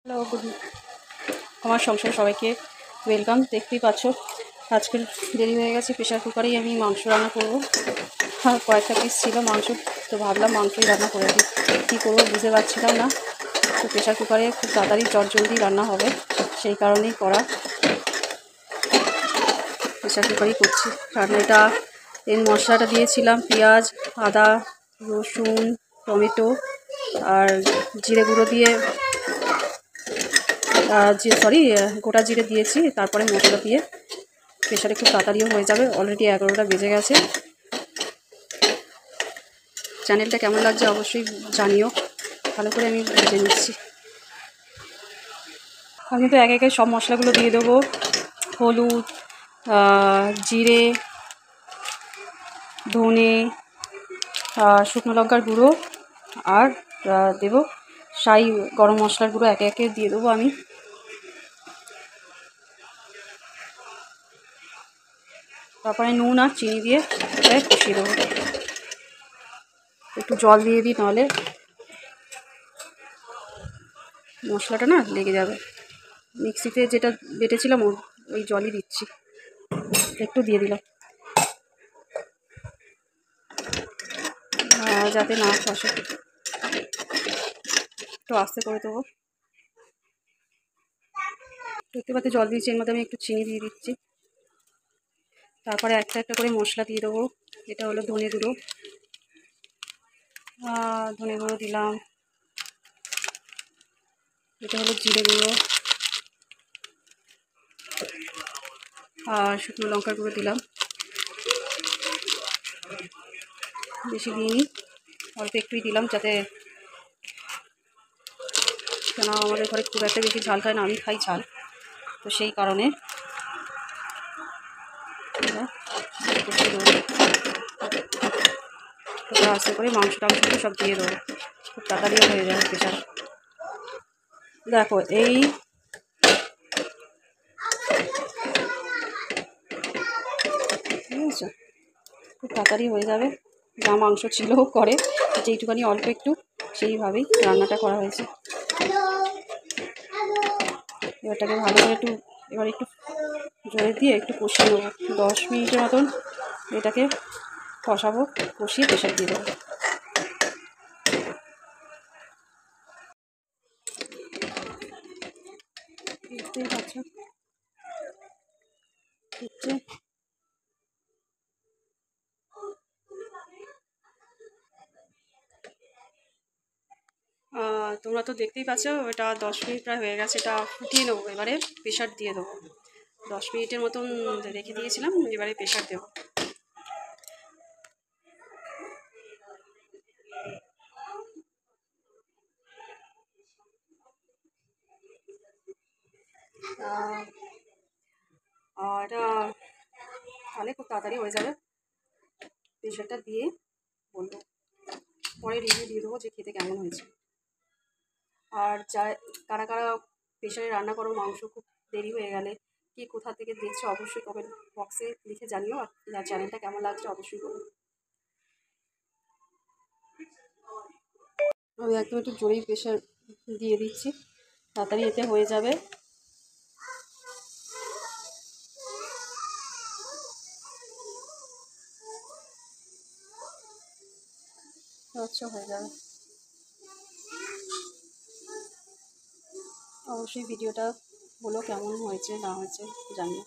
Hello আমার সংসারে সবাইকে ওয়েলকাম। দেখতেই পাচ্ছ আজকের দেরি হয়ে গেছে, প্রেশার কুকারেই আমি মাংস রান্না করবো। কয়েকটা পিস ছিল মাংস, তো ভাবলাম মাংসই রান্না করে দিই। কী করবো বুঝতে পারছিলাম না, তো প্রেশার কুকারে খুব তাড়াতাড়ি জলদি রান্না হবে, সেই কারণেই করা। প্রেশার কুকারই করছি, কারণ এটা এর মশলাটা দিয়েছিলাম পেঁয়াজ, আদা, রসুন, টমেটো আর জিরে গুঁড়ো দিয়ে গোটা জিরে দিয়েছি। তারপরে মশলা দিয়ে প্রেশারে খুব তাড়াতাড়িও হয়ে যাবে। অলরেডি 11টা বেজে গেছে। চ্যানেলটা কেমন লাগছে অবশ্যই জানিও। ভালো করে আমি ভেজে নিচ্ছি। আমি কিন্তু একে একে সব মশলাগুলো দিয়ে দেবো। হলুদ, জিরে, ধনে, শুকনো লঙ্কার গুঁড়ো আর দেবো শাহি গরম মশলার গুঁড়ো, একে একে দিয়ে দেবো আমি। তারপরে নুন আর চিনি দিয়ে কষিয়ে দেবো। একটু জল দিয়ে দিই, নাহলে মশলাটা না লেগে যাবে। মিক্সিতে যেটা বেটেছিলাম ওই জলই দিচ্ছি, একটু দিয়ে দিলাম যাতে না কষে। একটু আস্তে করে দেবো। দেখতে পাচ্ছি জল দিয়েছি, এর মধ্যে আমি একটু চিনি দিয়ে দিচ্ছি। তারপরে একটা একটা করে মশলা দিয়ে দেবো। এটা হলো ধনে গুঁড়ো, দিলাম। এটা হলো জিরে গুঁড়ো আর শুকনো লঙ্কার গুঁড়ো দিলাম। বেশি দিইনি, অল্প একটুই দিলাম, যাতে কেন আমাদের ঘরে খুব একটা বেশি ঝাল খায় না, আমি খাই ঝাল, তো সেই কারণে আস্তে করে মাংস সব দিয়ে দেবো। খুব তাড়াতাড়ি হয়ে যাবে প্রেশার। দেখো এই ঠিক আছে, খুব তাড়াতাড়ি হয়ে যাবে। যা মাংস ছিল করে যেইটুখানি অল্প একটু, সেইভাবেই রান্নাটা করা হয়েছে। এবারটাকে ভালো করে একটু জোরে দিয়ে একটু কষিয়ে নেবো। 10 মিনিটের মতন এটাকে কষাবো, কষিয়ে প্রেশার দিয়ে দেবো। দেখতেই পাচ্ছ হচ্ছে। তোমরা তো দেখতেই পাচ্ছ, এটা 10 মিনিট প্রায় হয়ে গেছে। এটা ফুটিয়ে নেবো, এবারে প্রেশার দিয়ে দেবো। 10 মিনিটের মতন রেখে দিয়েছিলাম, এবারে প্রেশার দেবো। এটা তাহলে খুব তাড়াতাড়ি হয়ে যাবে। প্রেশারটা দিয়ে বলবো, পরে রিভিউ দিয়ে দেবো যে খেতে কেমন হয়েছে। আর কারা কারা প্রেশারে রান্না করো মাংস খুব দেরি হয়ে গেলে, কি কোথা থেকে দেখছো অবশ্যই কমেন্ট বক্সে লিখে জানিও। আর চ্যানেলটা কেমন লাগছে অবশ্যই বলো। আমি একদম একটু জোরেই প্রেশার দিয়ে দিচ্ছি, তাড়াতাড়ি এতে হয়ে যাবে। আচ্ছা, হয়ে যাবে। অবশ্যই ভিডিওটা বলো কেমন হয়েছে না হয়েছে জানিও।